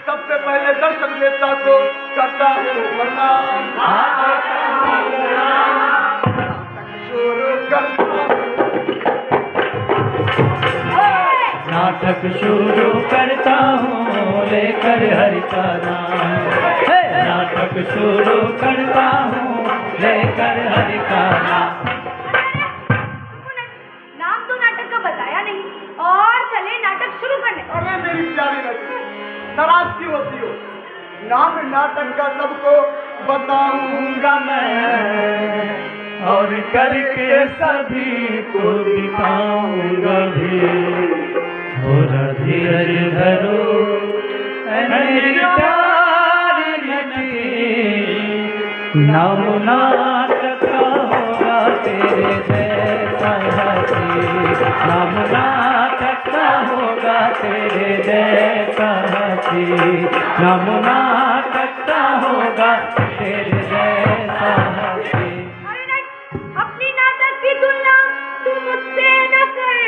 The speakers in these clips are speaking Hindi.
सबसे पहले दर्शन देवता को करता हूँ प्रणाम। नाटक शुरू करता हूँ लेकर हरि का नाम। नाटक शुरू करता हूँ लेकर हरि का नाम। नाम तो नाटक का बताया नहीं और चले नाटक शुरू करने। अरे मेरी प्यारी लड़की, नाराज क्यों होती हो? नाम नाटक का सबको बताऊंगा मैं, और करके सभी को दिखाऊंगा भी। थोड़ा धीरज धरो मेरी प्यारी लड़की, नाम नाटक का होगा तेरे जैसा हंसी। नाम नाटक का होगा तेरे जैसा हंसी। नाम नाटक का होगा तेरे जैसा हंसी। अपनी नाटक की तुलना तू मुझसे न कर,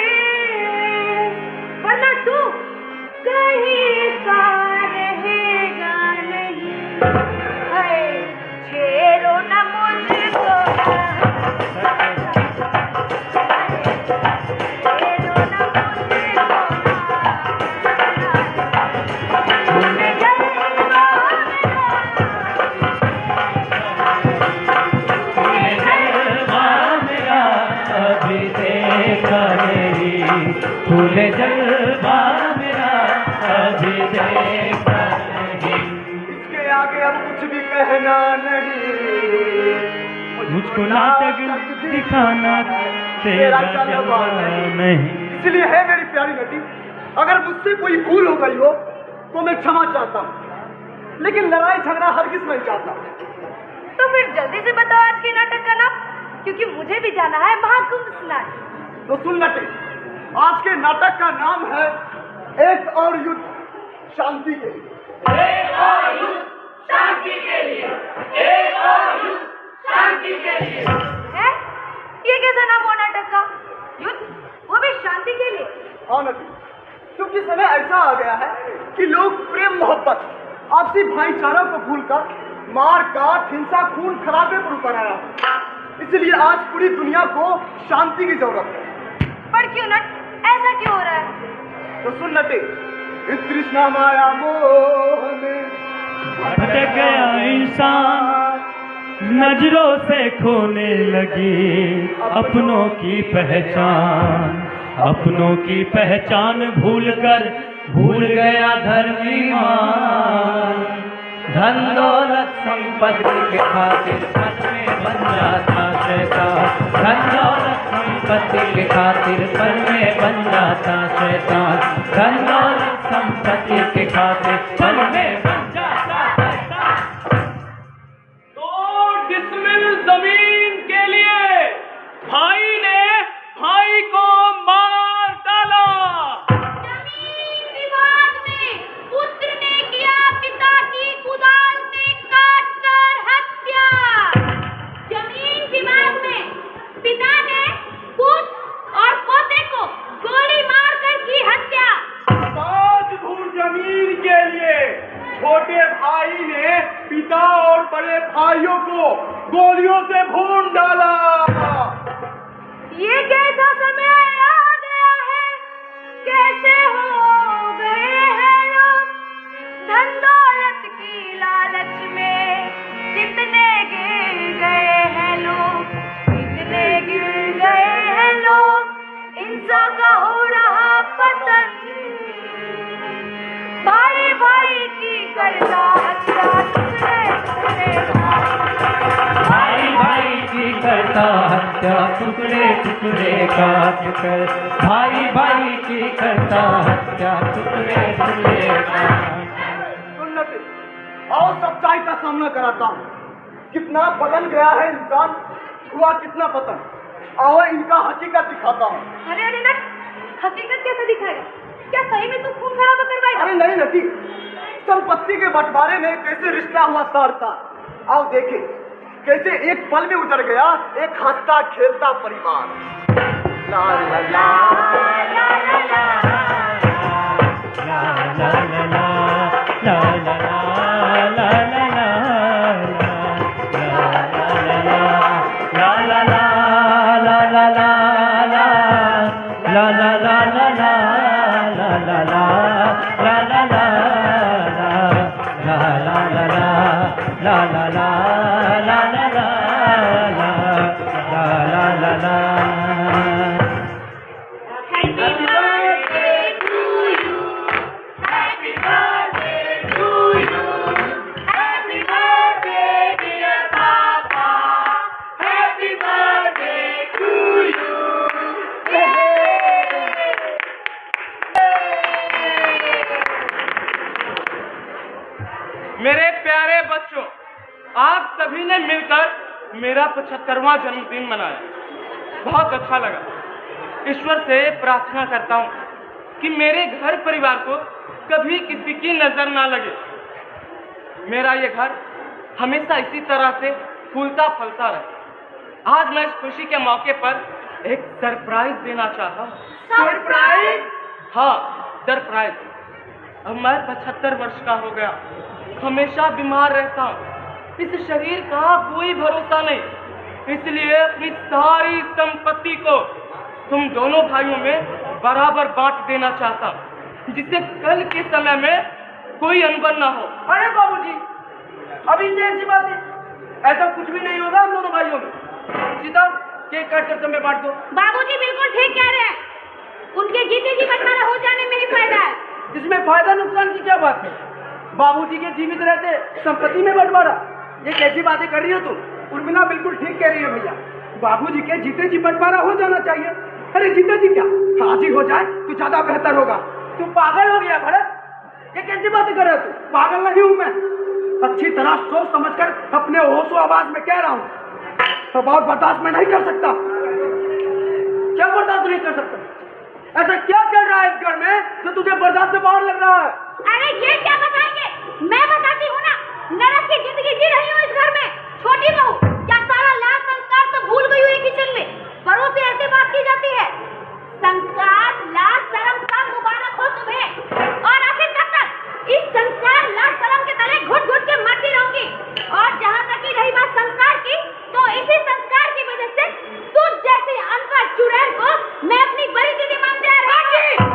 वरना तू कहीं का रहेगा नहीं। हाय छेड़ो न मुझको, छेड़ो न मुझको। फूले जलवा मेरा अभी देखा नहीं। इसके आगे अब कुछ भी कहना नहीं। मुझको नाटक दिखाना तेरा जलवा नहीं। इसलिए है मेरी प्यारी बेटी, अगर मुझसे कोई भूल हो गई हो तो मैं क्षमा चाहता हूँ, लेकिन लड़ाई झगड़ा हरगिज नहीं चाहता। तो फिर जल्दी से बताओ आज के नाटक का नाम, क्योंकि मुझे भी जाना है महाकुंभ स्नान। तो सुन बेटे, आज के नाटक का नाम है एक और युद्ध शांति के लिए। एक और युद्ध शांति के लिए, एक और युद्ध शांति के लिए। है? ये कैसा नाम हुआ नाटक का? युद्ध, वो भी शांति के लिए? हाँ नटी, क्योंकि समय ऐसा आ गया है कि लोग प्रेम मोहब्बत आपसी भाईचारा को भूलकर मार काट हिंसा खून खराबे पर उतर आया। इसलिए आज पूरी दुनिया को शांति की जरूरत है। पर क्यों नट, ऐसा क्यों हो रहा है? तो सुन नटे, इस तृष्णा माया मोह में भटक गया इंसान, नजरों से खोने लगी अपनों की पहचान। अपनों की पहचान भूल गया धर्म ईमान। धन दौलत संपत्ति के खातिर मन में बन जाता शैतान। धन दौलत संपत्ति के खातिर पल में बन जाता शैतान। धन दौलत संपत्ति के खातिर पल में बन जाता शैतान। 2 डिसमिल जमीन के लिए भाई ने भाई को मार डाला। जमीन विवाद में पुत्र ने किया पिता की कुदाल से काटकर हत्या। जमीन विवाद में पिता ने पुत्र और पोते को गोली मारकर की हत्या। 5 धूर जमीन के लिए छोटे भाई ने पिता और बड़े भाइयों को गोलियों से भून डाला। ये कैसा समय आ गया है, कैसे हो गए हैं लोग। धन दौलत की लालच में कितने हत्या टुकड़े टुकड़े काट कर, भाई भाई की करता हत्या टुकड़े टुकड़े काट। सुन्नते और सच्चाई का सामना कराता हूँ। कितना बदल गया है इंसान, हुआ कितना पतन। आओ इनका हकीकत दिखाता हूँ। अरे अरे नट, हकीकत कैसे दिखाएगा? क्या सही में तू खून खराबा करवाएगा? अरे नहीं नटी, संपत्ति के बंटवारे में कैसे रिश्ता हुआ सारता। आओ देखे कैसे एक पल में उतर गया एक हंसता खेलता परिवार। ला ला ला ला ला ला मेरे प्यारे बच्चों, आप सभी ने मिलकर मेरा 75वां जन्मदिन मनाया। बहुत अच्छा लगा। ईश्वर से प्रार्थना करता हूँ कि मेरे घर परिवार को कभी किसी की नजर ना लगे। मेरा ये घर हमेशा इसी तरह से फूलता फलता रहे। आज मैं इस खुशी के मौके पर एक सरप्राइज देना चाहता हूँ। सरप्राइज? हाँ, सरप्राइज। अब मैं 75 वर्ष का हो गया, हमेशा बीमार रहता हूँ। इस शरीर का कोई भरोसा नहीं, इसलिए अपनी सारी संपत्ति को तुम दोनों भाइयों में बराबर बांट देना चाहता हूँ, जिससे कल के समय में कोई अनबन ना हो। अरे बाबूजी, अभी से ऐसी बात है, ऐसा कुछ भी नहीं होगा हम दोनों भाइयों में। सीधा केक काट कर समय बांट दो। बाबूजी बिल्कुल ठीक कह रहे हैं। उनके जीते जी बंटवारा हो जाने में ही फायदा है। इसमें फायदा नुकसान की क्या बात है? बाबूजी के जीवित रहते संपत्ति में बंटवारा, ये कैसी बातें कर रही हो तुम? उर्मिला बिल्कुल ठीक कह रही है भैया, बाबूजी के जीते जी बंटवारा हो जाना चाहिए। अरे जीते जी क्या, आज ही हो जाए तो ज्यादा बेहतर होगा। तू पागल हो गया भरत, ये कैसी बातें कर रहे हो? तू पागल नहीं हूं मैं, अच्छी तरह सोच समझकर अपने होशो आवाज में कह रहा हूँ। तो बहुत बर्दाश्त में नहीं कर सकता। क्या बर्दाश्त नहीं कर सकता? ऐसा क्या चल रहा है इस घर में जो तुझे बर्दाश्त से बाहर लग रहा है? अरे ये क्या बताएंगे, मैं बताती हूँ ना। नरक की जिंदगी जी रही हूँ इस घर में। छोटी बहू, क्या सारा लाल संस्कार तो भूल गई हुई किचन में? बड़ों से ऐसे बात की जाती है? संस्कार, लाज, शर्म सब मुबारक हो तुम्हें। और आखिर कब तक इस संस्कार, लाज, शर्म के तले घुट घुट के मरती रहूंगी? और जहाँ तक की रही बात संस्कार की, तो इसी संस्कार की वजह से तुझ जैसी अनपढ़ चुड़ैल को मैं अपनी बड़ी दीदी मानते आ रही हूँ।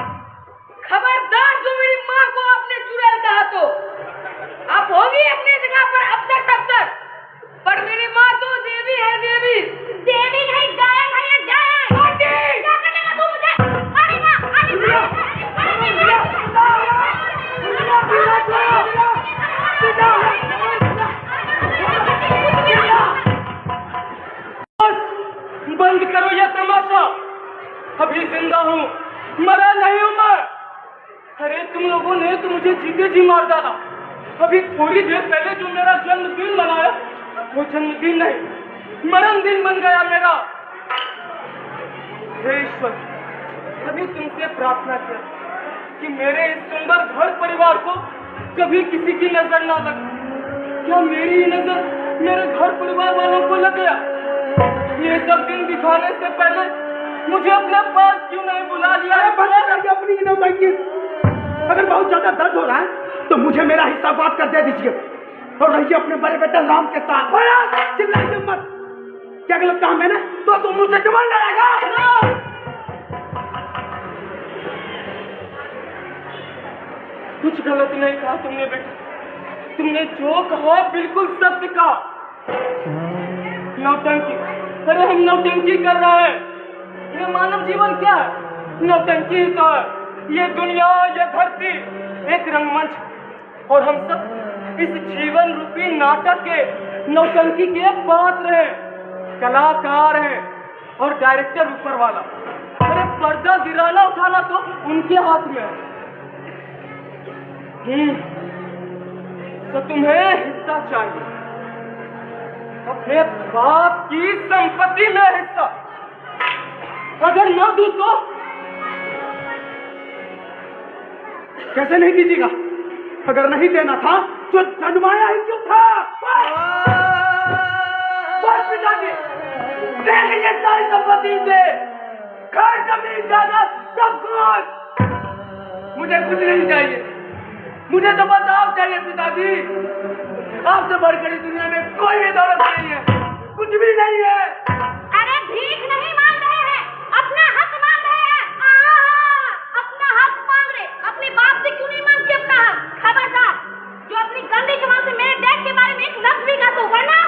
खबरदार, जो मेरी माँ को आपने चुड़ैल कहा तो आप होगी अपनी जगह पर अब तक तब तक, पर मेरी माँ तो देवी है। देवी देवी नहीं, गायन है ये गायन। क्या करेगा तू मुझे? अरे माँ, अरे बंद करो ये तमाशा, अभी जिंदा हूँ, मरा नहीं हूँ मैं। अरे तुम लोगों ने तो मुझे जीते जी मार डाला। अभी थोड़ी देर पहले जो मेरा जन्मदिन मनाया, वो जन्मदिन नहीं, मरण दिन बन गया मेरा। हे ईश्वर, अभी तुमसे प्रार्थना किया कि मेरे इस सुंदर घर परिवार को कभी किसी की नजर ना लगे। क्या मेरी नजर मेरे घर परिवार वालों को लग गया? ये सब दिन दिखाने से पहले मुझे अपने पास क्यों नहीं बुला लिया? अपनी नौटंकी, अगर बहुत ज्यादा दर्द हो रहा है तो मुझे मेरा हिस्सा बात कर दे दीजिए और रहिए अपने बड़े बेटे राम के साथ। चिल्लाइए मत, क्या गलत काम है ना? तो तुम मुझसे जवान लड़ेगा? कुछ गलत नहीं कहा तुमने बेटा, तुमने जो कहा बिल्कुल सत्य कहा। नौटंकी, अरे हम नौटंकी कर रहे हैं। ये मानव जीवन क्या है? नौटंकी ही तो है। ये दुनिया, ये धरती एक रंगमंच, और हम सब इस जीवन रूपी नाटक के नौटंकी के पात्र हैं, कलाकार हैं। और डायरेक्टर ऊपर वाला। अरे पर्दा गिराना उठाना तो उनके हाथ में है। तो तुम्हें हिस्सा चाहिए, अपने बाप की संपत्ति में हिस्सा। अगर ना दूं तो कैसे नहीं दीजिएगा? अगर नहीं देना था तो जन्माया ही क्यों था? बस पिताजी, दे दीजिए सारी संपत्ति से, घर जमीन जायदाद सब कुछ। मुझे कुछ नहीं चाहिए, मुझे तो बस आप चाहिए पिताजी। आपसे बढ़कर इस दुनिया में कोई भी दौलत नहीं है, कुछ भी नहीं है। अरे भीख नहीं मांग रहे हैं, अपना हक मांग रहे हैं। अपना हक मांग रहे, अपने बाप से क्यों नहीं मांगती अपना हक? खबरदार, जो अपनी गंदी जुबान से मेरे डैड के बारे में एक लफ्ज भी कहा तो वरना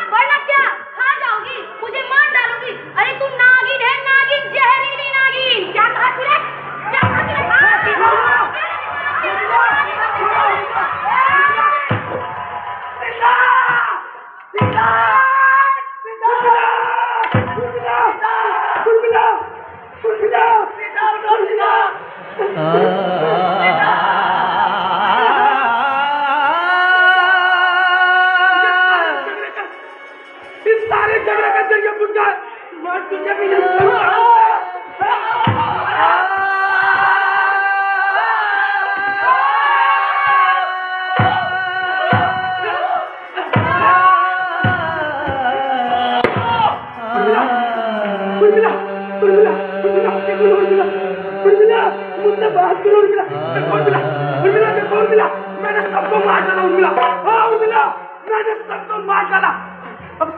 क्या खा जाओगी, मुझे मार डालोगी। अरे तू नागिन है, नागिन, जहरीली नागिन। क्या कहा तूने? क्या कहा तूने? इस सारे झगड़े का जरिए बुझ जाए, मैं तुझे भी नहीं छोड़ूंगा। मुझसे बात करो उर्मिला। मैंने सबको मार डाला उर्मिला। हाँ उर्मिला, मैंने सबको मार डाला। अब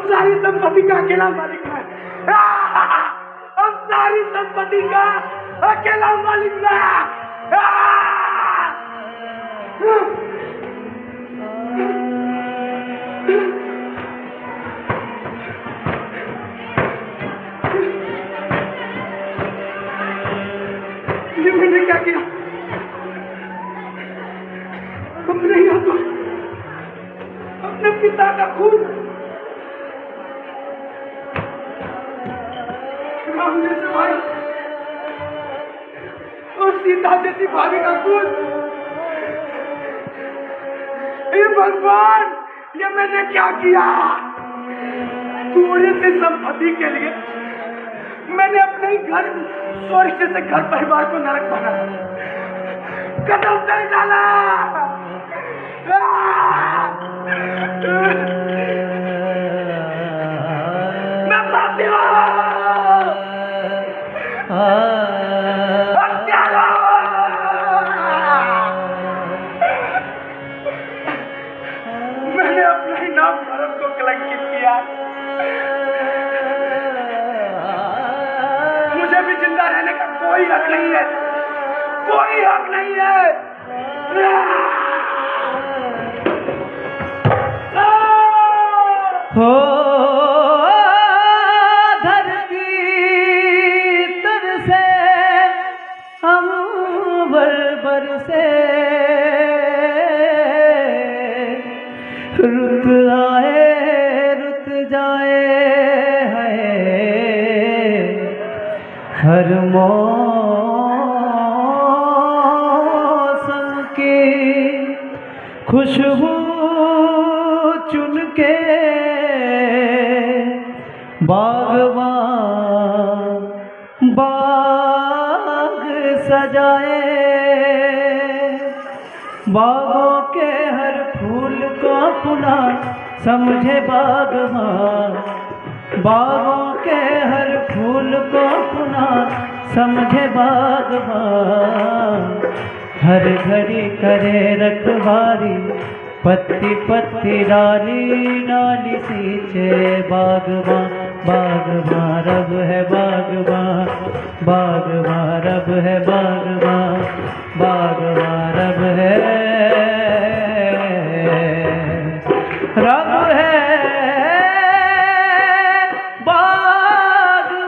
सारी संपत्ति का अकेला मालिक मैं। अब सारी संपत्ति का अकेला मालिक मैं। ये मैंने क्या किया? अपने ही हाथों अपने पिता का खून, राम जैसे भाई और सीता जैसी भाभी का खून। ये भगवान, ये मैंने क्या किया? थोड़ी सी संपत्ति के लिए मैंने अपने ही घर, स्वर्ग जैसे घर परिवार को नरक बना, कदम नहीं डाला। मैं पापी हूं। मैंने अपना ही नाम धर्म को कलंकित किया। मुझे भी जिंदा रहने का कोई हक नहीं है, कोई हक नहीं है। हो धरती तरसे अंबर बरसे, रुत आए रुत जाए है हर मौसम की खुशबू चुन के बागबान बाग सजाए, बागों के हर फूल को अपना समझे बागबान, बागों के हर फूल को अपना समझे बागबान, हर घड़ी करे रखवारी पत्ती पत्ती डाली डाली सींचे बागबान, बागबान रब है बागबान, बागबान रब है बागबान, बागबान रब है रब है बागबान।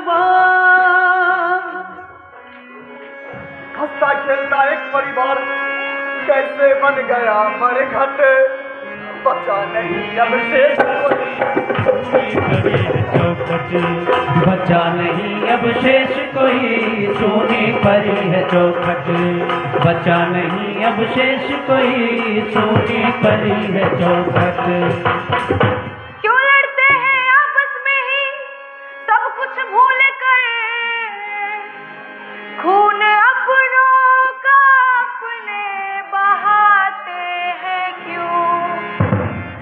हंसता खेलता एक परिवार कैसे बन गया मरघट, बचा नहीं अब शेष। खड़ी है चौखट, बचा नहीं अब शेष कोई, सोने परी है चौखट, बचा नहीं अब शेष कोई, सोने परी है चौखट। क्यों लड़ते हैं आपस में ही सब कुछ भूल कर, खून अपनों का अपने बहाते हैं क्यों,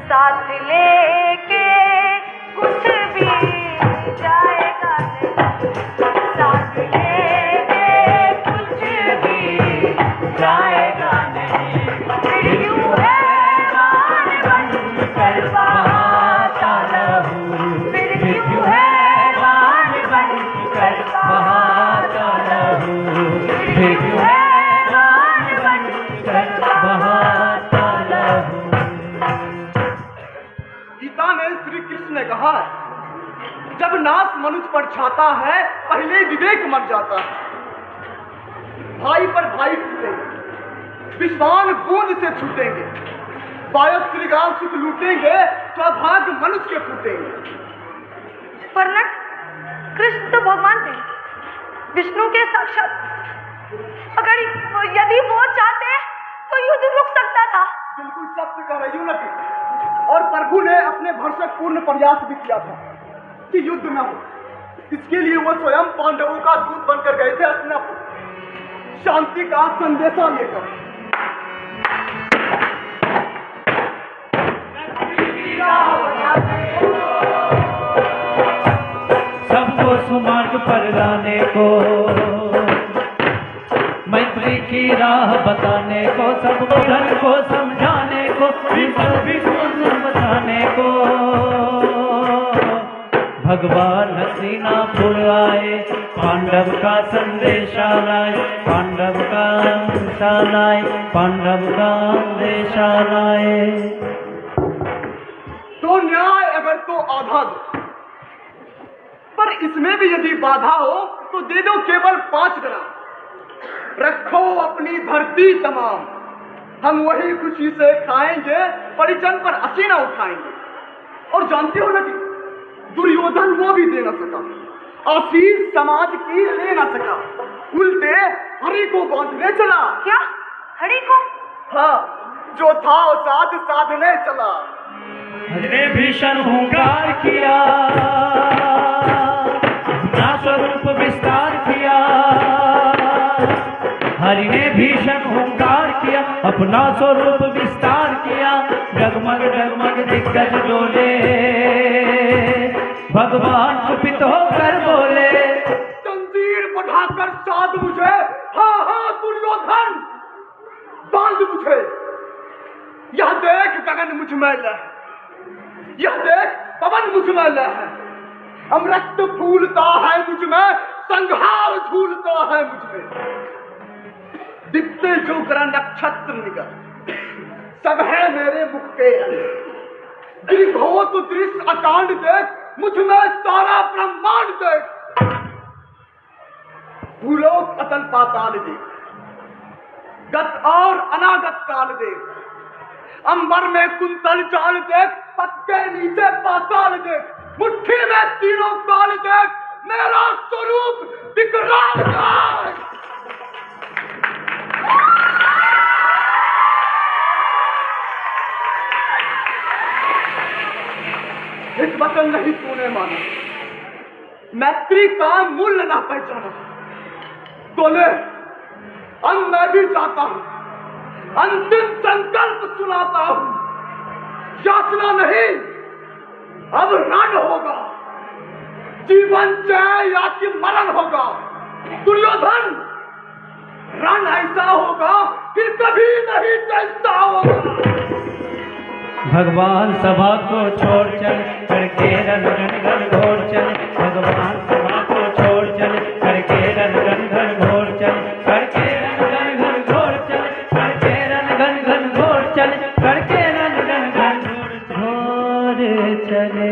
साथ लेके कुछ भी जाएगा नहीं, साथ लेके कुछ भी जाएगा नहीं, फिर क्यों हैरान बनकर बहाता रहूं, फिर क्यों हैरान बनकर बहाता रहूं, फिर क्यों हैरान बनकर बहाता रहूं। गीता में श्री कृष्ण ने कहा है, जब नाश मनुष्य पर छाता है पहले विवेक मर जाता है। भाई पर भाई टूटेंगे, विश्वान बूंद से छूटेंगे, वायु श्रृंगार सुख लूटेंगे, सौभाग्य मनुष्य के फूटेंगे। वरना कृष्ण तो भगवान थे, विष्णु के साक्षात, अगर यदि वो चाहते तो युद्ध रुक सकता था। बिल्कुल सत्य कह रही हूं नटी, और प्रभु ने अपने भरसक पूर्ण प्रयास भी किया था कि युद्ध न हो। इसके लिए वो स्वयं पांडवों का दूत बनकर गए थे हस्तिनापुर, शांति का संदेशा लेकर। सबको सुमार्ग पर लाने को, मैत्री की राह बताने को, सबको धर्म को समझाने को, विश्व बताने को, भगवान हस्तिनापुर आए, पांडव का संदेशा लाए, पांडव का संदेशा लाए, पांडव का संदेशा लाए। तो न्याय अगर तो आधा दो, पर इसमें भी यदि बाधा हो तो दे दो केवल 5 ग्राम। रखो अपनी धरती तमाम, हम वही खुशी से खाएंगे, परिजन पर हंसी न उठाएंगे। और जानते हो ना कि दुर्योधन वो भी दे न सका, आशीष समाज की ले न सका, उल्टे हरि को बांधने चला। क्या हरि को? हाँ, जो था वो साध साधने चला। हरि ने भीषण हुंकार किया, अपना स्वरूप विस्तार किया, हरि ने भीषण हुंकार किया, अपना स्वरूप विस्तार किया, डगमग डगमग दिग्गज डोले, भगवान कुपित होकर बोले, तंजीर बढ़ाकर साध मुझे, हाँ हाँ दुर्योधन बांध मुझे। यह देख गगन मुझ में लह, यह देख पवन मुझ में लह, अमृत फूलता है मुझ में, संहार झूलता है मुझ में। दिखते जो ग्रह नक्षत्र निकल, सब है मेरे मुख के दीर्घोत दृश्य अकांड देख, मुझ में सारा ब्रह्मांड देख। भूलोक अतल पाताल देख, गत और अनागत काल देख, अंबर में कुंतल जाल देख, पत्ते नीचे पाताल देख, मुट्ठी में तीनों काल देख, मेरा स्वरूप विकराल देख। इस वचन नहीं तूने माना, मैत्री का मूल्य ना पहचाना, तो ले अब मैं भी चाहता हूं, अंतिम संकल्प सुनाता हूं। याचना नहीं, अब रण होगा, जीवन चाहे या कि मरण होगा। दुर्योधन, रण ऐसा होगा फिर कभी नहीं जैसा होगा। भगवान सभा को छोड़ चल, करके रन रन रन घोर चल, भगवान सभा को छोड़ चल, करके रन रन रन घोर चल, करके रन रन रन घोर चल, करके रन रन रन घोर चल, करके रन रन रन घोर चले।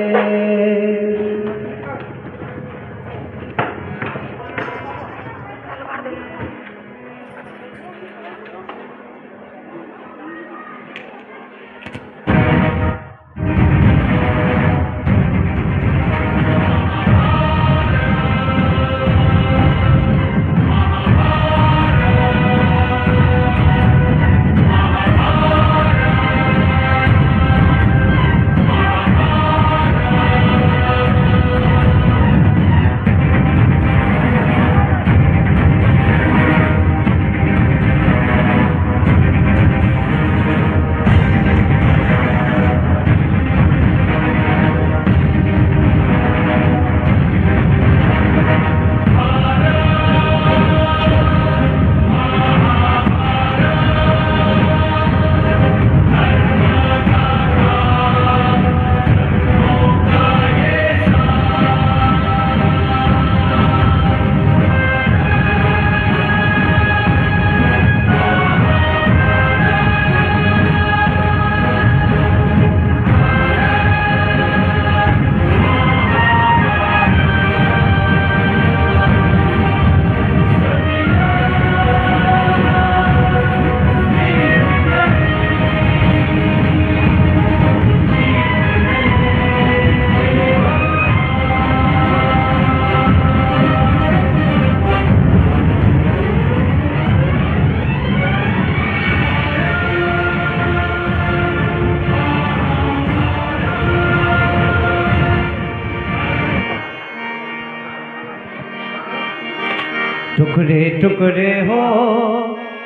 टुकड़े टुकड़े हो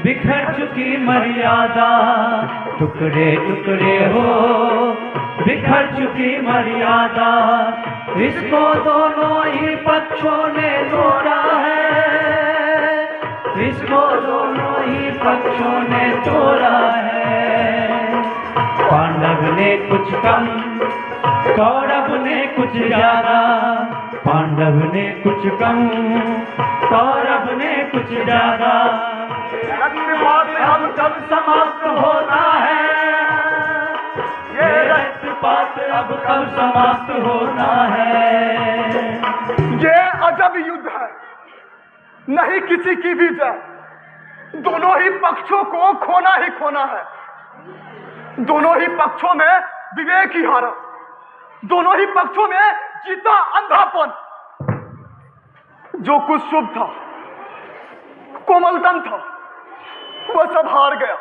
बिखर चुकी मर्यादा, टुकड़े टुकड़े हो बिखर चुकी मर्यादा, इसको दोनों ही पक्षों ने तोड़ा है, इसको दोनों ही पक्षों ने तोड़ा है। पांडव ने कुछ कम, कौरव ने कुछ ज्यादा, पांडव ने कुछ कम, कौरव ने कुछ ज्यादा। रक्तपात अब कब समाप्त होता है, ये रक्तपात अब कब समाप्त होता है। ये अजब युद्ध है, नहीं किसी की भी जय, दोनों ही पक्षों को खोना ही खोना है। दोनों ही पक्षों में विवेक ही हारा, दोनों ही पक्षों में जीता अंधापन। जो कुछ शुभ था, कोमलतम था, वह सब हार गया।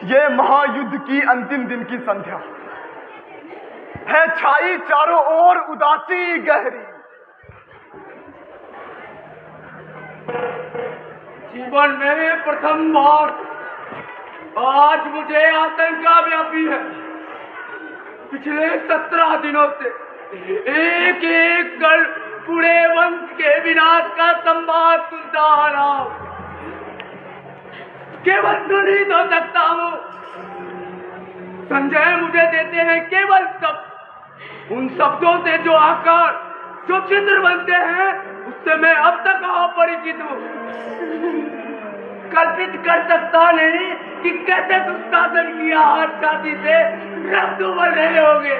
ये महायुद्ध की अंतिम दिन की संध्या है, छाई चारों ओर उदासी गहरी। जीवन में प्रथम बार आज मुझे आतंका व्यापी है। पिछले 17 दिनों से एक एक कर पूरे वंश के विनाश का संवाद सुनता आ रहा हूं। केवल सुन ही तो सकता हूं। संजय मुझे देते हैं केवल शब्द, उन शब्दों से जो आकार, जो चित्र बनते हैं, उससे मैं अब तक अपरिचित हूं। कल्पित कर सकता नहीं कि कैसे दुशासन की हाथ छाती से रक्त उबल रहे होंगे,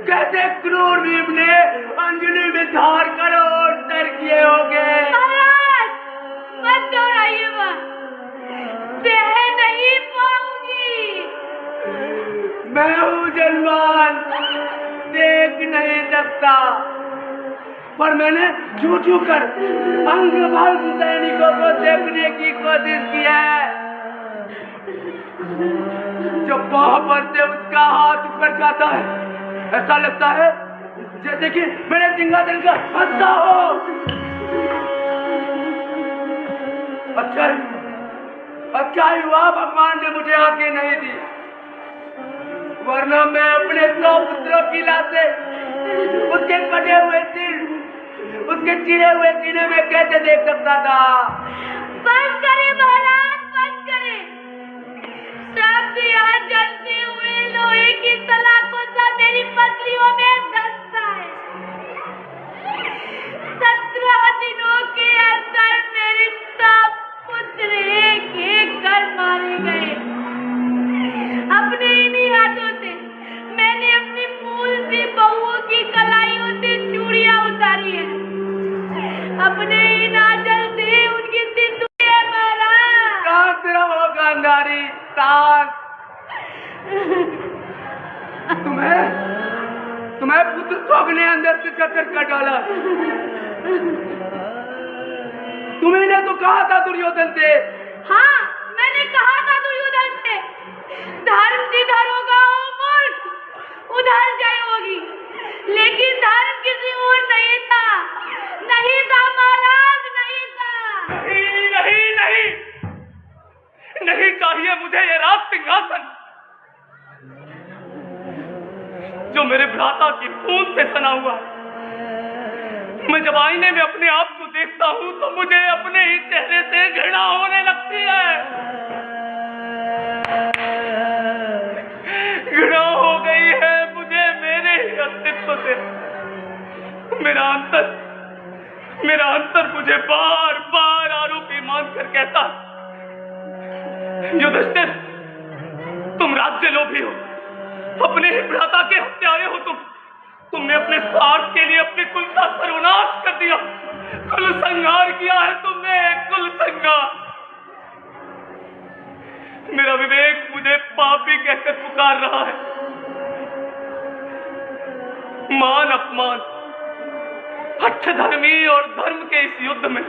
कैसे क्रूर भीम ने अंजलि में धार कर और डर किए होंगे। महाराज, मत दोहराइए बात, सह नहीं पाऊंगी। मैं हूँ जलवान, देख नहीं सकता, पर मैंने छू छू कर अंगबल सैनिकों को देखने की कोशिश की है। जब वहां पर से उसका हाथ ऊपर जाता है, ऐसा लगता है जैसे कि मेरे सिंहासन का हत्या हो। अच्छा ही हुआ भगवान ने मुझे आंखें नहीं दी, वरना मैं अपने 100 पुत्रों की लाशें, उसके कटे हुए सिर, उसके चिरे हुए सीने में कैसे देख सकता था। बंद करें महाराज, बंद करें। शब्द यहाँ जलते हुए लोहे की सलाखों सा मेरी पसलियों में धंसता है। 17 दिनों के अंदर मेरे सब पुत्र एक एक कर मारे गए। अपने इन्हीं हाथों से मैंने अपनी फूल सी बहुओं की कलाइयों से चूड़ियां उतारी है। अपने ही नाजल से उनकी सिंदूरें मारा। शांत रहो गांधारी, शांत। तुम्हें पुत्र शोक ने अंदर से चक्कर कर डाला। तुम्ही ने तो कहा था दुर्योधन से। हाँ, मैंने कहा था दुर्योधन से, धर्म जिधर होगा वो मूर्ख उधर जय होगी। लेकिन धर्म किसी और नहीं था, नहीं था महाराज, नहीं था। नहीं चाहिए मुझे ये राज सिंहासन जो मेरे भ्राता की खून से सना हुआ है। मैं जब आईने में अपने आप को देखता हूं तो मुझे अपने ही चेहरे से घृणा होने लगती है। घृणा हो गई है मुझे मेरे ही अस्तित्व से। मेरा अंतर मुझे बार बार आरोपी मानकर कहता, युधिष्ठिर, तुम राज्य लोभी हो, अपने ही भ्राता के हत्यारे हो। तुमने अपने स्वार्थ के लिए अपने कुल का सर्वनाश कर दिया, कुल संहार किया है तुमने, कुल संहार। मेरा विवेक मुझे पापी कहकर पुकार रहा है। मान अपमान, अच्छ धर्मी और धर्म के इस युद्ध में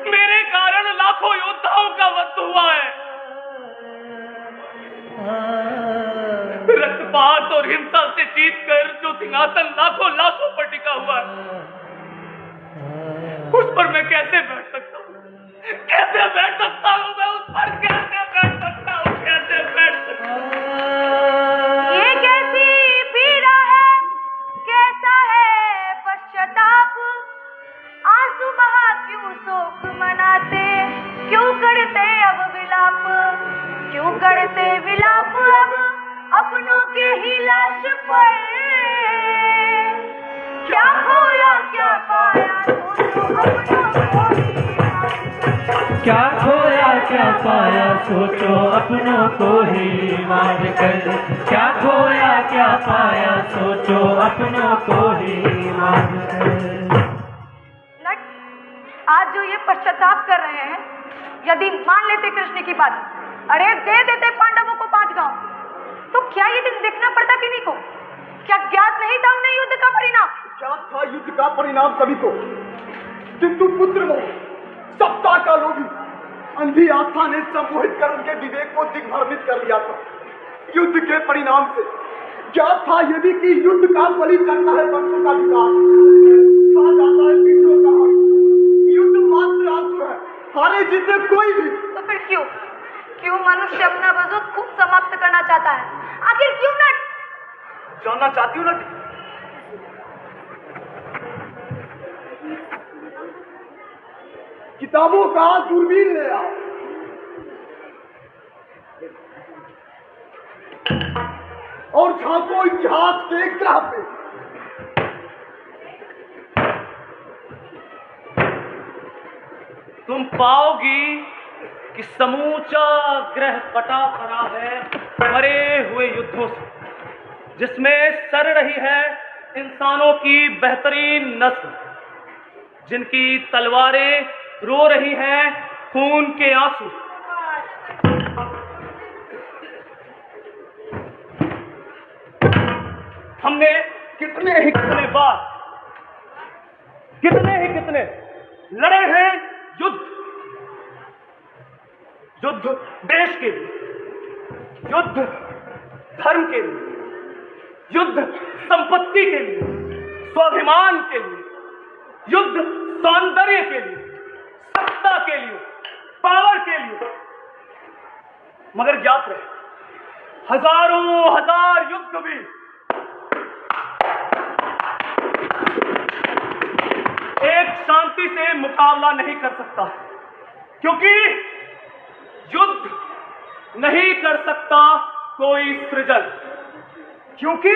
मेरे कारण लाखों योद्धाओं का वध हुआ है। रक्तपात और हिंसा से जीतकर जो सिंहासन लाखों लाशों पर टिका हुआ है, उस पर मैं कैसे बैठ सकता हूँ? कैसे बैठ सकता हूँ मैं उस पर? कैसे बैठ सकता हूँ? कैसे बैठ सकता हूँ? ये कैसी पीड़ा है, कैसा है पश्चाताप, आंसू बहा क्यों शोक मनाते, क्यों करते अब विलाप, क्यों करते विलाप अब अपनों के ही लाश पर, क्या खोया क्या पाया सोचो अपनों को ही क्या खोया क्या पाया सोचो अपनों को ही मार कर, क्या खोया क्या पाया सोचो अपनों को ही मार कर। नट, आज जो ये पश्चाताप कर रहे हैं, यदि मान लेते कृष्ण की बात, अरे दे देते पांडवों को 5 गांव, तो क्या ये दिन देखना पड़ता किन्हीं को? क्या ज्ञात नहीं था उन्हें युद्ध का परिणाम? क्या था युद्ध का परिणाम सभी को, किंतु पुत्र मोह, सत्ता का लोभी, अंधी आस्था ने सम्मोहित कर उनके विवेक को दिग्भ्रमित कर लिया था। युद्ध के परिणाम से क्या था ये भी कि युद्ध का बलि चढ़ता है वंशों का विकास, खा जाता है पीढ़ियों का हक। युद्ध मात्र आंसू है, हारे जीते कोई भी। तो फिर क्यों मनुष्य अपना वजूद खुद समाप्त करना चाहता है? आखिर क्यों नट? जानना चाहती हूँ नट? किताबों का दूरबीन ले आओ और झांको इतिहास के ग्रह पे। तुम पाओगी कि समूचा ग्रह कटा पड़ा है मरे हुए युद्धों से, जिसमें सड़ रही है इंसानों की बेहतरीन नस्ल, जिनकी तलवारें रो रही हैं खून के आंसू। हमने कितने कितने लड़े हैं युद्ध देश के लिए, युद्ध धर्म के लिए, युद्ध संपत्ति के लिए, स्वाभिमान के लिए, युद्ध सौंदर्य के लिए, सत्ता के लिए, पावर के लिए। मगर ज्ञात रहे, हजारों हजार युद्ध भी एक शांति से मुकाबला नहीं कर सकता, क्योंकि युद्ध नहीं कर सकता कोई सृजन, क्योंकि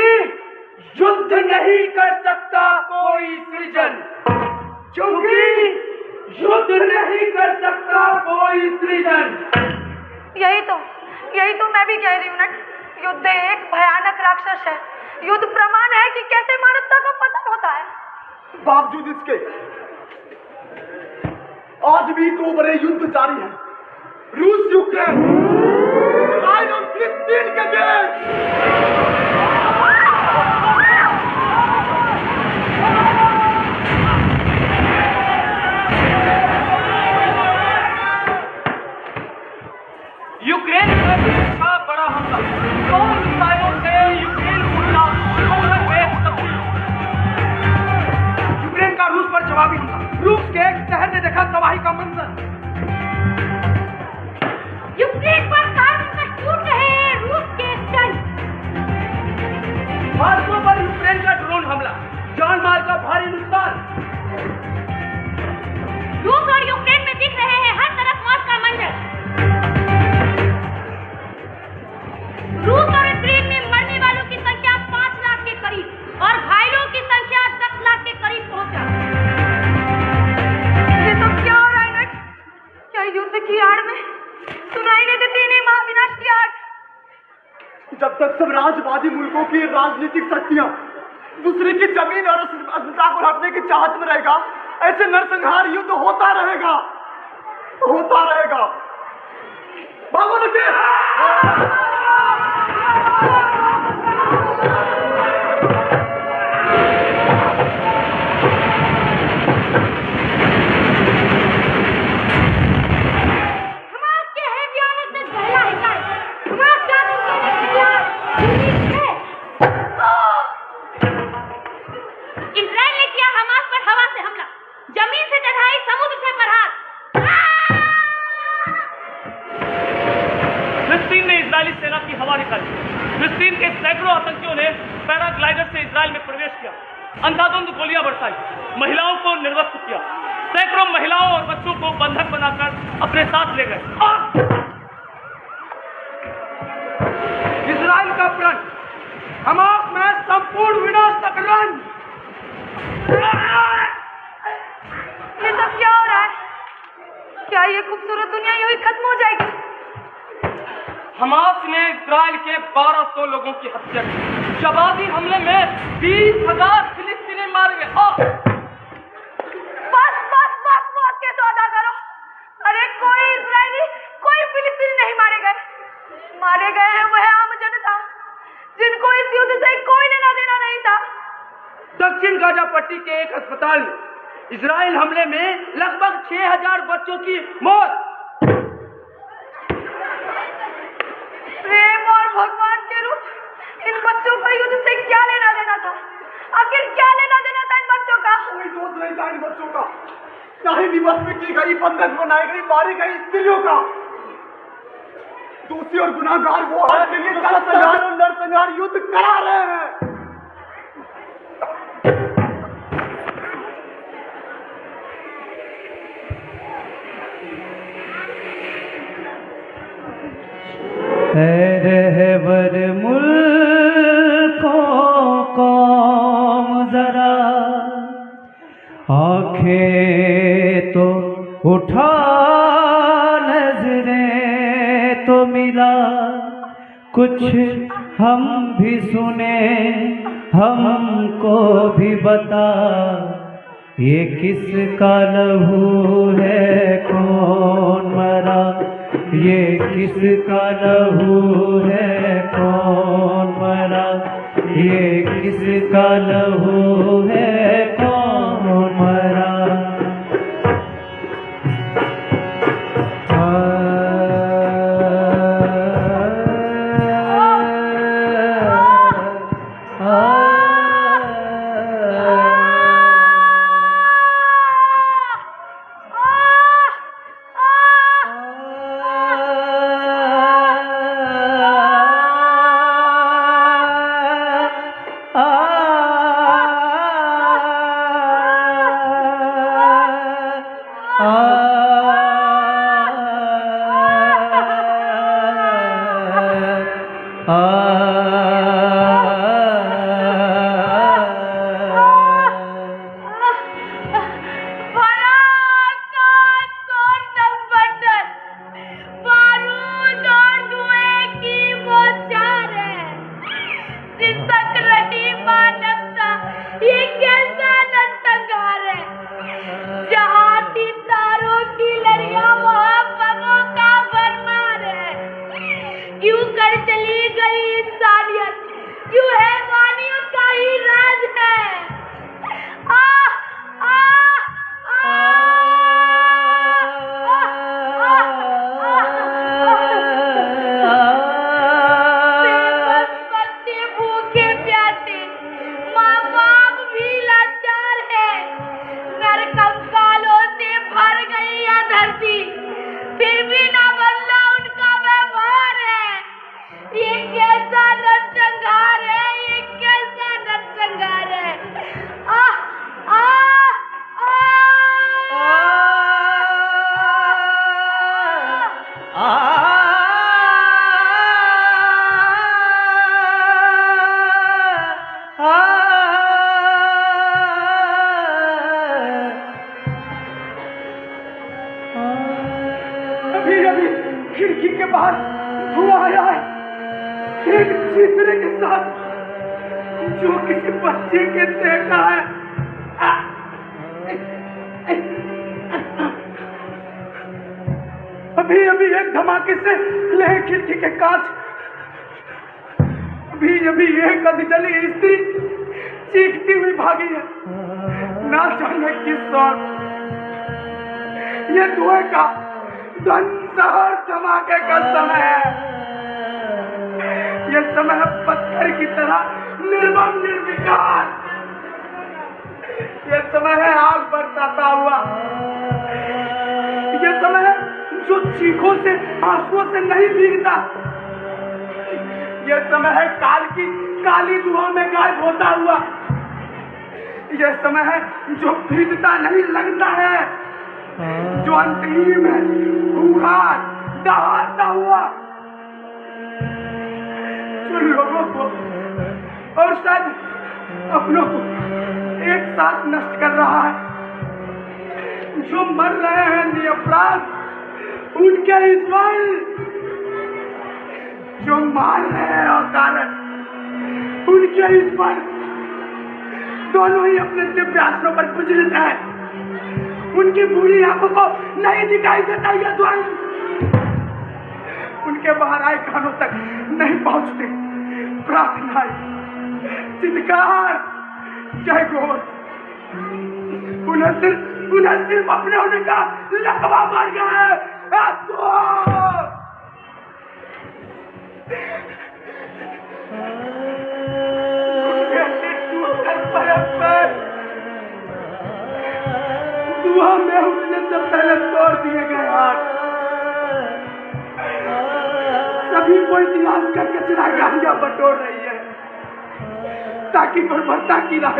युद्ध नहीं कर सकता कोई सृजन, क्योंकि युद्ध नहीं कर सकता कोई सृजन। यही तो मैं भी कह रही हूँ नट। युद्ध एक भयानक राक्षस है। युद्ध प्रमाण है कि कैसे मानवता का पतन होता है। बावजूद इसके आज भी 2 बड़े युद्ध जारी हैं, रूस यूक्रेन, इजराइल और फिलिस्तीन के बीच। यूक्रेन का बड़ा हमला, 2 मिसाइलों से यूक्रेन को यूक्रेन का रूस पर जवाबी हमला। रूस के एक शहर ने देखा तबाही का मंजर। यूक्रेन पर कार टूट रहे हैं रूस के टन। भारत पर यूक्रेन का ड्रोन हमला, जान माल का भारी नुकसान। रूस और यूक्रेन में दिख रहे हैं हर तरफ मौत का मंजर। रूस और यूक्रेन में मरने वालों की संख्या 5 लाख के करीब और घायलों की संख्या 10 लाख के करीब पहुंचा। ये तो क्या हो रहा है नट? क्या युद्ध की आड़ में सुनाई नहीं देती इन्हें महाविनाश की आड़? जब तक सब राजवादी मुल्कों की राजनीतिक शक्तियां दूसरे की जमीन और अस्मिता को हटने की चाहत में रहेगा, ऐसे नरसंहार युद्ध होता रहेगा। भागो बच्चे! हमास के है व्यान से पहला हिस्सा। हमास का इतिहास इजरायली सेना की हवा निकाली। फिलिस्तीन के सैकड़ों आतंकियों ने पैराग्लाइडर से इजराइल में प्रवेश किया, अंधाधुंध गोलियां बरसाई, महिलाओं को निर्वस्त्र किया, सैकड़ों महिलाओं और बच्चों को बंधक बनाकर अपने साथ ले गए। इजराइल का प्रण, हमास में संपूर्ण विनाश तक रन। ये सब क्या हो रहा है? क्या ये खूबसूरत दुनिया यूं ही खत्म हो जाएगी? हमास ने इजराइल के 1200 लोगों की हत्या की। शबादी हमले में 20,000 फिलिस्तीनी मारे गए। बस बस बस मौत के सौदा करो। अरे कोई इजरायली, कोई फिलिस्तीनी नहीं मारे गए। मारे गए हैं वह आम जनता, जिनको इस युद्ध से कोई लेना देना नहीं था। दक्षिण गाजा पट्टी के एक अस्पताल में इजराइल हमले में लगभग 6,000 बच्चों की मौत। प्रेम और भगवान के रूप, इन बच्चों को युद्ध से क्या लेना देना था? आखिर क्या लेना देना था इन बच्चों का? कोई दोष नहीं था इन बच्चों का, ना ही निवास में की गई, बंधक बनाई गई, मारी गई स्त्रियों का। दोषी और गुनाहगार वो है जिन्हें संहार और नरसंहार युद्ध करा रहे हैं। रहबर मुल्कों कौम जरा आंखें तो उठा, नजरें तो मिला, कुछ हम भी सुने, हमको भी बता, ये किसका लहू है, कौन मरा, ये किसका लहू है, कौन मरा, ये किसका लहू है, कौन मरा। अभी एक धमाके से लहे खिड़की के कांच, अभी एक अधिजली स्त्री चीखती हुई भागी है, ना जाने किस ओर। ये धुएं का धनसहर धमाके का समय है। ये समय पत्थर की तरह निर्मम निर्विकार। ये समय है आग बरसाता हुआ। ये समय है जो चीखों से, आंसुओं से नहीं भीगता। यह समय है काल की काली धुआं में गायब होता हुआ। यह समय है जो बीतता नहीं लगता है, जो अंतहीन है, खूंखार दहाड़ता हुआ, जो लोगों को और शायद अपनों को एक साथ नष्ट कर रहा है, जो मर रहे हैं निरपराध उनके ईश्वर, जो मार रहे हैं अकारण उनके ईश्वर, दोनों ही अपने दिव्य आसनों पर विचलित हैं। उनकी बुरी आंखों को नहीं दिखाई देता यह ध्वनि, उनके बाहर आए कानों तक नहीं पहुंचते प्रार्थनाएं, चित्कार, जय घोष। उन्हें सिर्फ अपने होने का लकवा मार गया है। दुआ में उठने से पहले तोड़ दिए गए हाथ, सभी को इतिहास का कचरा गाड़ियां बटोर रही है, ताकि बर्बरता की राह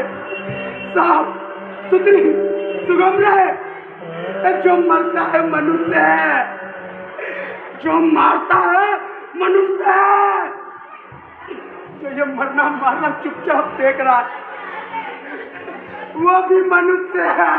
साफ सुथरी सुगम रहे। जो मरता है मनुष्य है, जो मारता है मनुष्य है, जो ये मरना मारना चुपचाप देख रहा है वो भी मनुष्य है।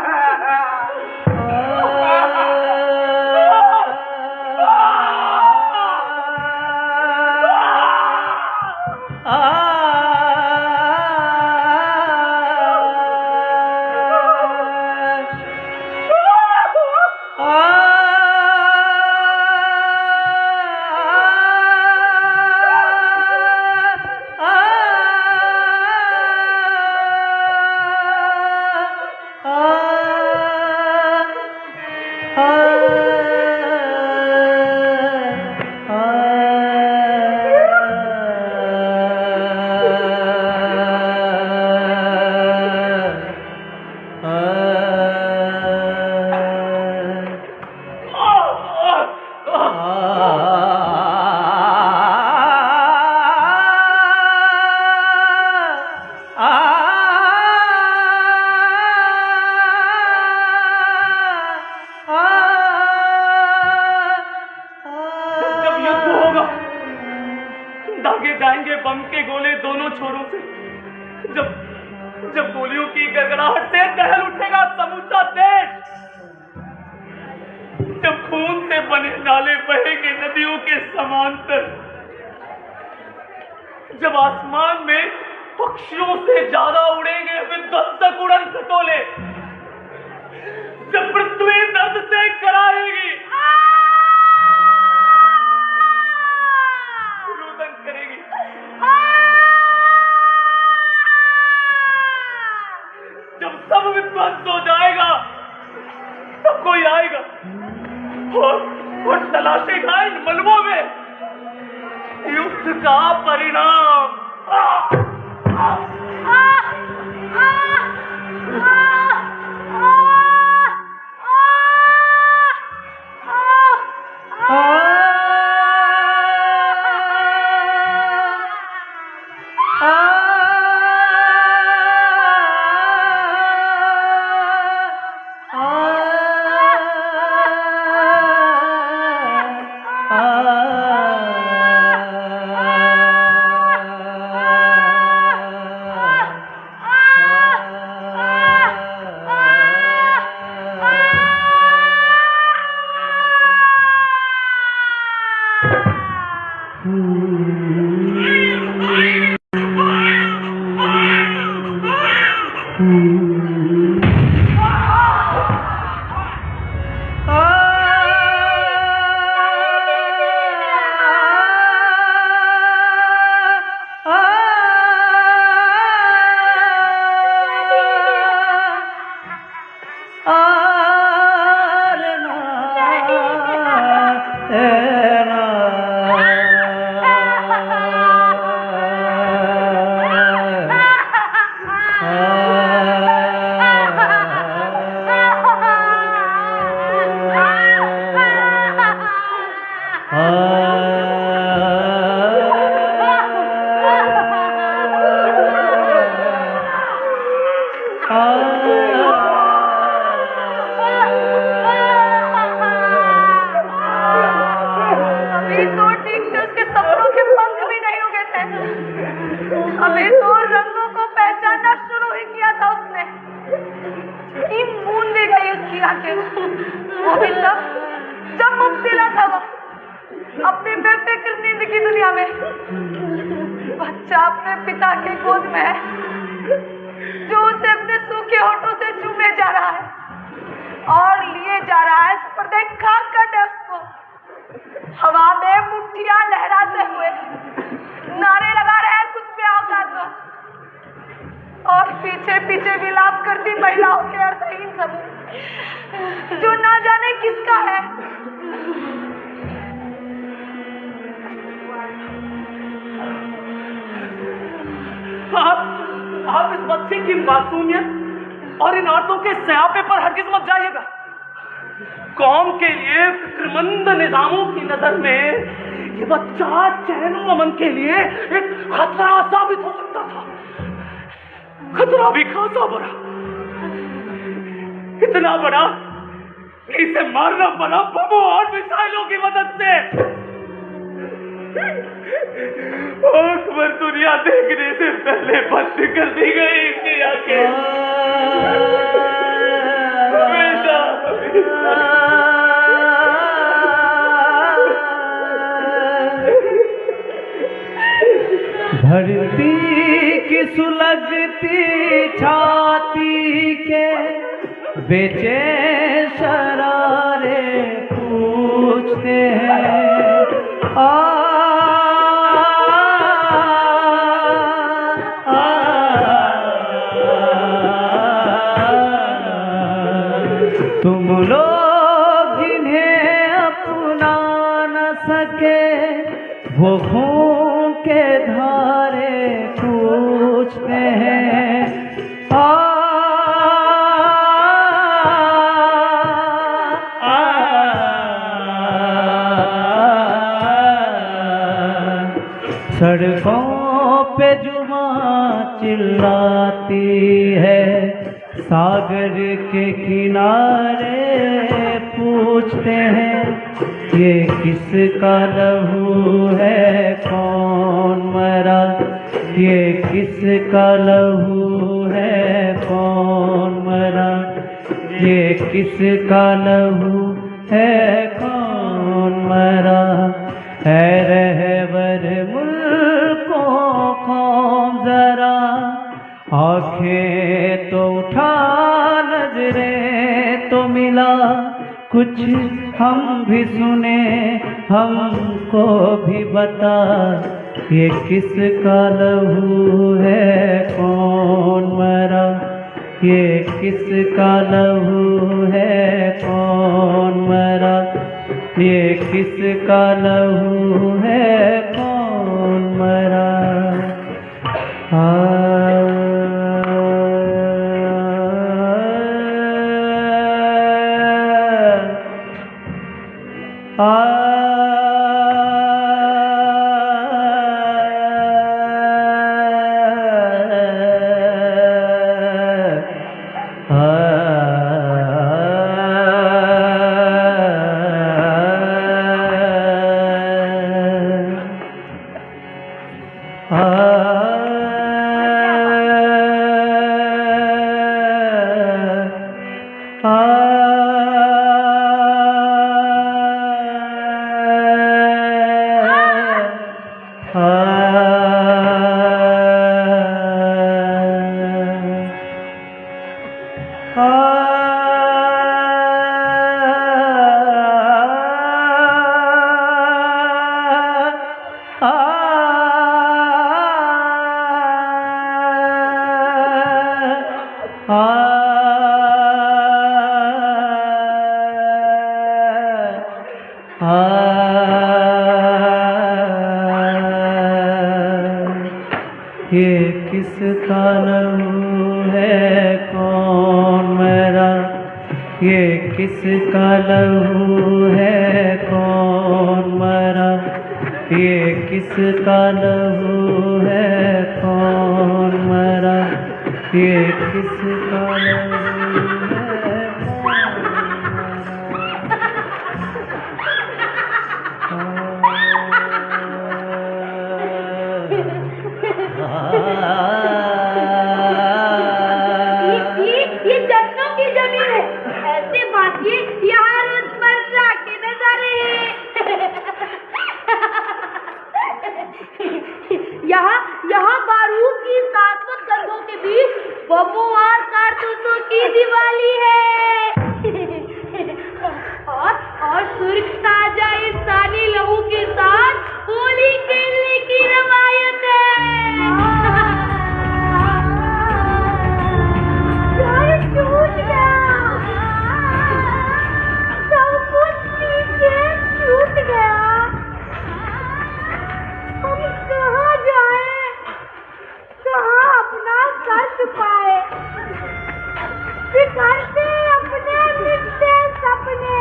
जाएंगे बम के गोले दोनों छोरों से। जब गोलियों की गड़गड़ाहट से दहल उठेगा समूचा देश, जब खून से बने नाले बहेंगे नदियों के समांतर, जब आसमान में पक्षियों से ज्यादा उड़ेंगे विध्वंसक उड़न खटोले, जब पृथ्वी दर्द से कराएगी, रुदन करेगी, जब सब विध्वंस हो जाएगा तब कोई आएगा और तलाशेगा इन मलबों में युद्ध का परिणाम। थे। अभी तो रंगों को पहचानना शुरू ही किया था उसने कि मूंद दी गई उसकी आंखें। वो भी तब जब मुब्तला था वो अपनी बेफिक्र नींद की दुनिया में। बच्चा अपने पिता के गोद में है जो उसे अपने सूखे होठों से चूमे जा रहा है और लिए जा रहा है इस पर देखा कर उसको हवा में मुट्ठियां लहराते हुए नारे लगा रहे हैं कुछ भी औकात को और पीछे पीछे विलाप करती महिलाओं के अर्थहीन समूह जो ना जाने किसका है। आप इस बच्चे की मासूमियत और इन औरतों के सयापे पर हरगिज मत जाइएगा। कौम के लिए फिक्रमंद निजामों की नजर में ये बच्चा चैन और अमन के लिए एक खतरा साबित हो सकता था। खतरा भी खासा बड़ा, इतना बड़ा कि इसे मारना पड़ा बमों और मिसाइलों की मदद से। अकबर दुनिया देखने से पहले बंद कर दी गई इसकी आंखें। धरती की सुलगती छाती के बेचैन शरारे पूछते हैं तुम लोग जिन्हें अपना न सके वो खून के धारे पूछते हैं सड़कों पे जुबां चिल्लाती है सागर के किनारे पूछते हैं ये किसका लहू है कौन मरा, ये किसका लहू है कौन मरा, ये किसका लहू है कौन मरा। है रहबर मुल्कों कौम जरा आंखें तो उठा नजरें तो मिला कुछ हम भी सुने हमको भी बता ये किसका लहू है कौन मरा, ये किसका लहू है कौन मरा, ये किसका लहू है कौन मरा। ये किसका लहू है कौन मरा, ये किसका लहू है कौन मरा, ये किसका लहू है कौन मरा, ये किसका लहू है कौन मरा। यहाँ बारूद की शाश्वत गंधों के बीच बमों और कारतूसों की दिवाली है। और सुर्ख ताजा इंसानी लहू के साथ होली खेलने की रवायत है। छूट गया, सब कुछ पीछे छूट गया। हम कहाँ जाएं, कहाँ अपना सर छुपाए, बिखरते अपने मिटते सपने।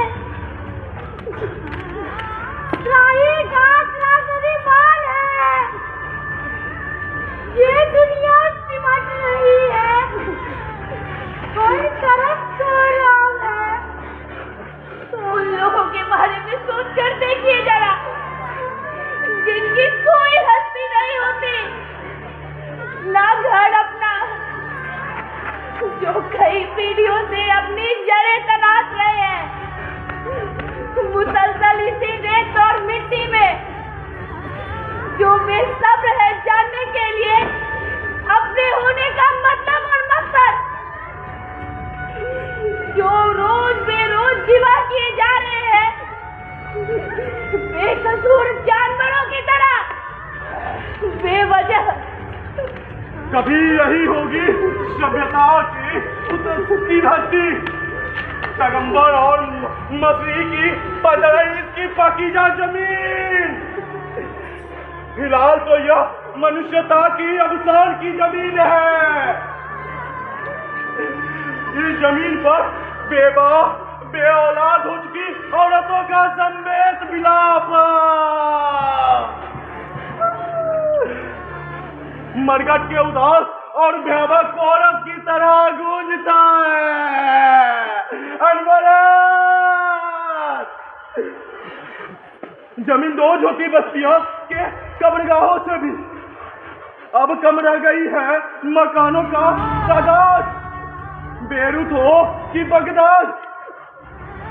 राही घाट ना गरीबान है, ये दुनिया सिमट रही है, हर तरफ कोहराम है। उन लोगों के बारे में सोचकर देखिए जरा, जिनकी कोई हस्ती नहीं होती, ना घर अपना, जो कई पीढ़ियों से अपनी जड़ें तलाश रहे हैं, मुसलसल इसी रेत और मिट्टी में, जो बेसब्र है जानने के लिए अपने होने का मतलब और मकसद, जो रोज बेरोज जीवा किए जा रहे हैं, बेकसूर जानवरों की तरह, बेवजह। कभी यही होगी सभ्यता की सुखी धरती, पैगंबर और मसीह की पैदाइश की पाकीज़ा जमीन। फिलहाल तो यह मनुष्यता की अवसान की जमीन है। इस जमीन पर बेवा बेऔलाद हो चुकी औरतों का समेत विलाप मरघट के उदास और भयावह कोरस की तरह गूंजता है। अनवरत जमींदोज होती बस्तियों के कब्रगाहों से भी अब कम रह गई है मकानों का तादाद। बेरूत हो कि बगदाद,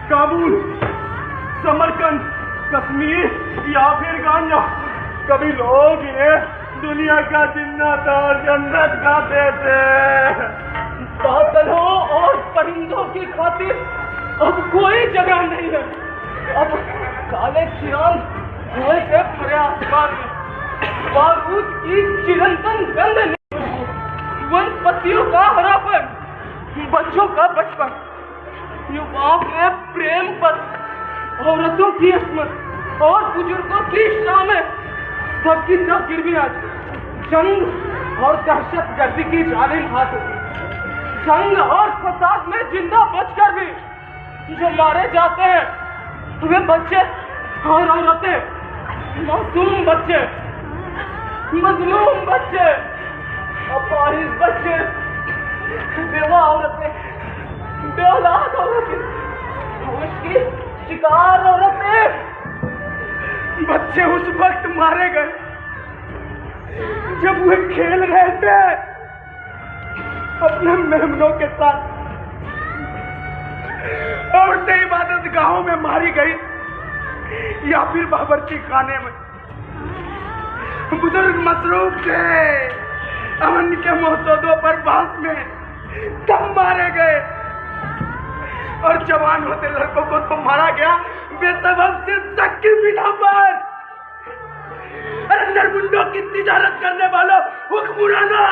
काबुल, समरकंद, कश्मीर या फिर गांजा, कभी लोग ये दुनिया का जिन्नत और जन्नत खाते थे। बादलों और परिंदों की खातिर अब कोई जगह नहीं है। अब काले चिराग धुएं से भरे आसमान में बारूद की चिरंतन गंध नहीं, वनस्पतियों का हरापन, बच्चों का बचपन, युवाओं के प्रेम पथ, औरतों की अस्मत और बुजुर्गों की शामें, सबकी सब गिर भी आज जंग और दहशत गर्दी की जालिम हाथ होती। जंग और फसाद में जिंदा बचकर भी जो मारे जाते हैं वे बच्चे और औरतें, मासूम बच्चे, मजलूम बच्चे, अपाहिज बच्चे, बेवा औरतें, बेऔलाद औरतें, उसकी शिकार औरतें। बच्चे उस वक्त मारे गए जब वे खेल रहे थे अपने मेहमानों के साथ। औरतें इबादत गाहों में मारी गई या फिर बावर्ची खाने में। बुजुर्ग मसरूफ थे, अमन के मौसूदों पर बांस में तब मारे गए, और जवान होते लड़कों को तो मारा गया बेसबब से तक की बिना पर। अरे नरमुंडों की तिजारत करने वालों, हुक्मरानों,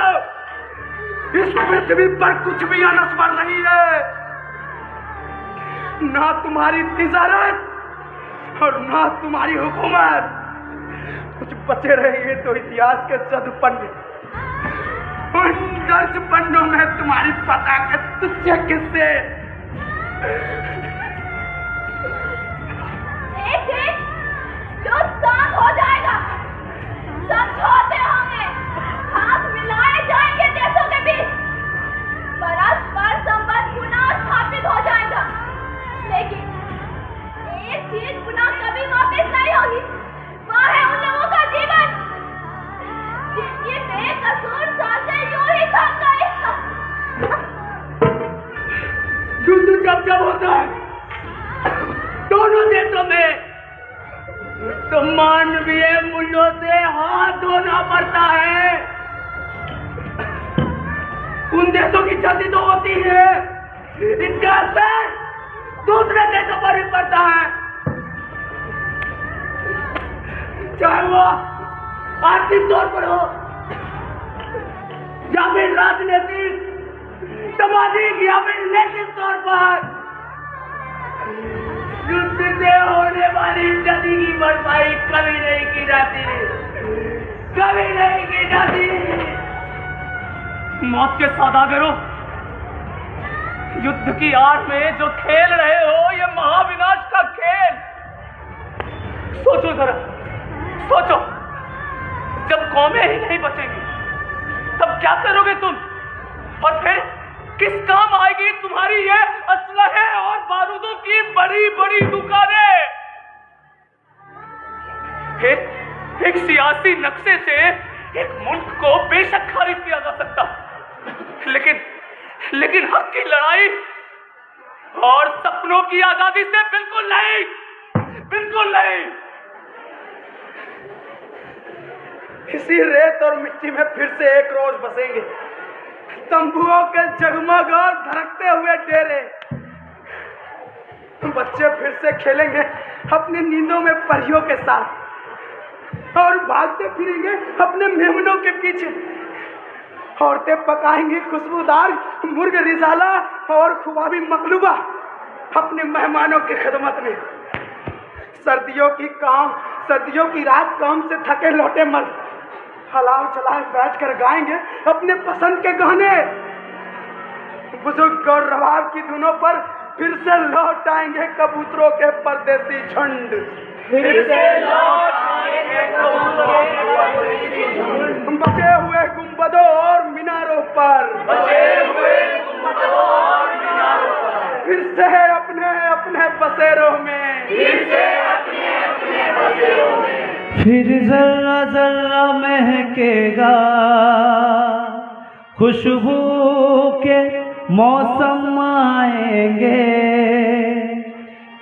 इस पृथ्वी पर कुछ भी अनस्वर नहीं है, ना तुम्हारी तिजारत और ना तुम्हारी हुकूमत। कुछ बचे रहेंगे तो इतिहास के चंद पन्ने, उन दर्ज पन्नों में तुम्हारी पता के तुच्छ किस्से। एक जो साथ हो जाएगा, समझौते होंगे, हाथ मिलाए जाएंगे देशों के बीच, परस्पर संबंध पुनः स्थापित हो जाएगा। लेकिन एक चीज पुनः कभी वापस नहीं होगी, वह है उन लोगों का जीवन जिनकी बेकसूर सांसें यूं ही थम गई। युद्ध जब होता है दोनों देशों में तो मानवीय होना पड़ता है। उन देशों की क्षति तो होती है, इसका असर दूसरे देशों पर भी पड़ता है, चाहे वो आर्थिक तौर पर हो या फिर राजनीतिक, सामाजिक या फिर नैतिक तौर पर। युद्ध से होने वाली क्षति की भरपाई कभी नहीं की जाती, कभी नहीं की जाती। मौत के सौदागरों, युद्ध की आड़ में जो खेल रहे हो, ये महाविनाश का खेल। सोचो जरा, सोचो, जब कौमें ही नहीं बचेंगी तब क्या करोगे तुम? और फिर किस काम आएगी तुम्हारी ये असलहे और बारूदों की बड़ी बड़ी दुकानें? एक सियासी नक्शे से एक मुल्क को बेशक खारिज किया जा सकता, लेकिन हक की लड़ाई और सपनों की आजादी से बिल्कुल नहीं, बिल्कुल नहीं। इसी रेत और मिट्टी में फिर से एक रोज बसेंगे, तंबुओं के जगमग और धड़कते हुए डेरे। बच्चे फिर से खेलेंगे अपनी नींदों में परियों के साथ और भागते फिरेंगे अपने मेहमानों के पीछे। औरतें पकाएंगी खुशबूदार मुर्ग रिजाला और खुबाबी मकलूबा अपने मेहमानों की खिदमत में। सर्दियों की रात काम से थके लौटे मर्द हलाव चलाए बैठकर गाएंगे अपने पसंद के गाने। बुजुर्ग और रवाब की धुनों पर फिर से लौट आएंगे कबूतरों के परदेसी झुंड। फिर से लौट आएंगे कबूतरों के परदेसी झुंड। बचे हुए गुंबदों और मीनारों पर, फिर से अपने अपने बसेरों में, फिर जर्रा जर्रा महकेगा खुशबू के मौसम आएंगे।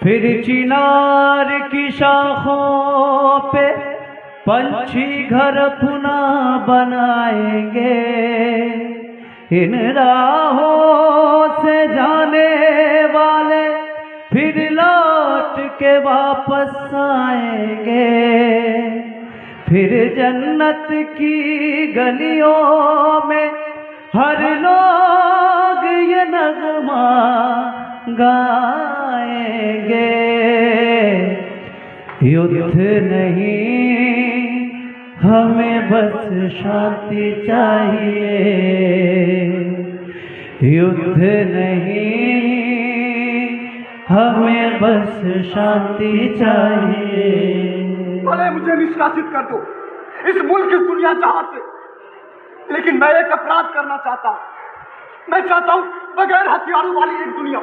फिर चिनार की शाखों पे पंछी घर पुनः बनाएंगे। इन राहों से जाने वाले फिर लौट के वापस आएंगे। फिर जन्नत की गलियों में हर लोग ये नगमा गाएंगे। युद्ध नहीं, हमें बस शांति चाहिए। युद्ध नहीं, हमें बस शांति चाहिए। भले मुझे निष्कासित कर दो इस मुल्क इस दुनिया जहां से, लेकिन मैं एक अपराध करना चाहता हूं। मैं चाहता हूं बगैर हथियारों वाली एक दुनिया।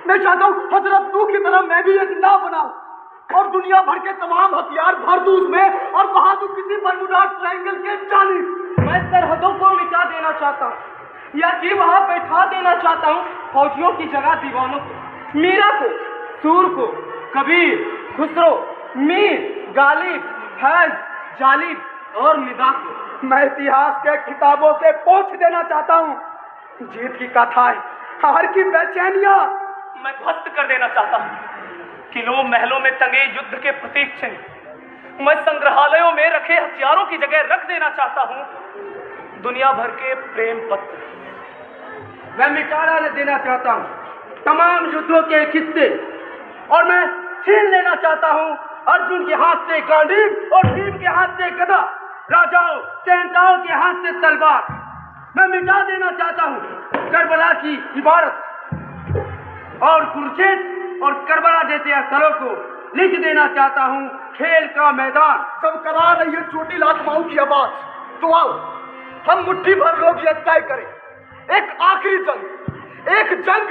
मैं चाहता हूं हजरत नूह की तरह मैं भी एक नाव बनाऊं और दुनिया भर के तमाम हथियार भर दूं उसमें और वहां तो किसी बर्मुडा ट्रायंगल के जानिब। मैं सरहदों को मिटा देना चाहता हूँ या कि वहां बैठा देना चाहता हूँ फौजियों की जगह दीवानों को, मीरा को, सूर को, कबीर, खुसरो, मीर, गालिब, फैज, जालिब और निदा को। मैं इतिहास के किताबों से पोंछ देना चाहता हूँ जीत की कथाएं, हार की बेचैनियां। मैं ध्वस्त कर देना चाहता हूँ किलों महलों में टंगे युद्ध के प्रतीक चिन्ह मैं संग्रहालयों में रखे हथियारों की जगह रख देना चाहता हूँ दुनिया भर के प्रेम पत्र। मैं मिटा देना चाहता हूँ तमाम युद्धों के किस्से और मैं छीन लेना चाहता हूँ अर्जुन के हाथ से गांडीव और भीम के हाथ से गदा, राजाओं शहंशाहों के हाथ से तलवार। मैं मिटा देना चाहता हूँ करबला की इबारत और कुरुक्षेत्र और करबला जैसे स्थलों को लिख देना चाहता हूँ खेल का मैदान। जब करा रही है चोटी आत्माओं की आवाज, तो आओ हम मुट्ठी भर लोग ये तय करें एक आखिरी जंग, एक जंग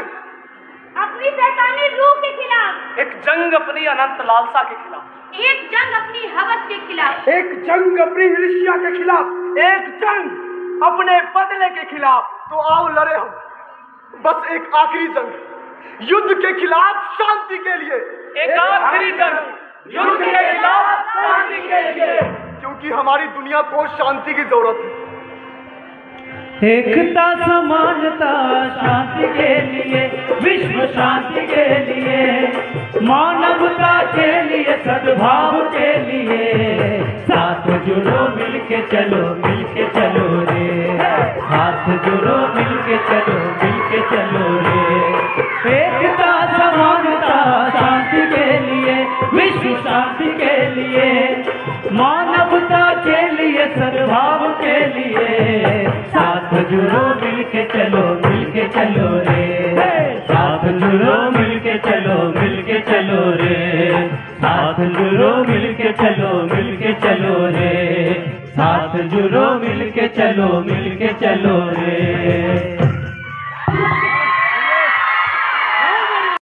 अपनी शैतानी रूह के खिलाफ, एक जंग अपनी अनंत लालसा के खिलाफ, एक जंग अपनी हवस के खिलाफ, एक जंग अपनी ईर्ष्या के खिलाफ, एक जंग अपने बदले के खिलाफ। तो आओ लड़े हम बस एक आखिरी जंग युद्ध के खिलाफ शांति के लिए, एक आखिरी जंग युद्ध के खिलाफ शांति के लिए। क्योंकि कि हमारी दुनिया को शांति की जरूरत है। एकता समानता शांति के लिए, विश्व शांति के लिए, मानवता के लिए, सद्भाव के लिए, साथ जुड़ो मिलके चलो रे, हाथ जुड़ो मिलके चलो रे। एकता समानता शांति के लिए, विश्व शांति के लिए, मानवता के लिए, सद्भाव के लिए, साथ जुड़ो मिलके चलो रे, साथ जुड़ो मिलके चलो रे, साथ जुड़ो मिलके चलो रे, साथ जुड़ो मिलके चलो रे।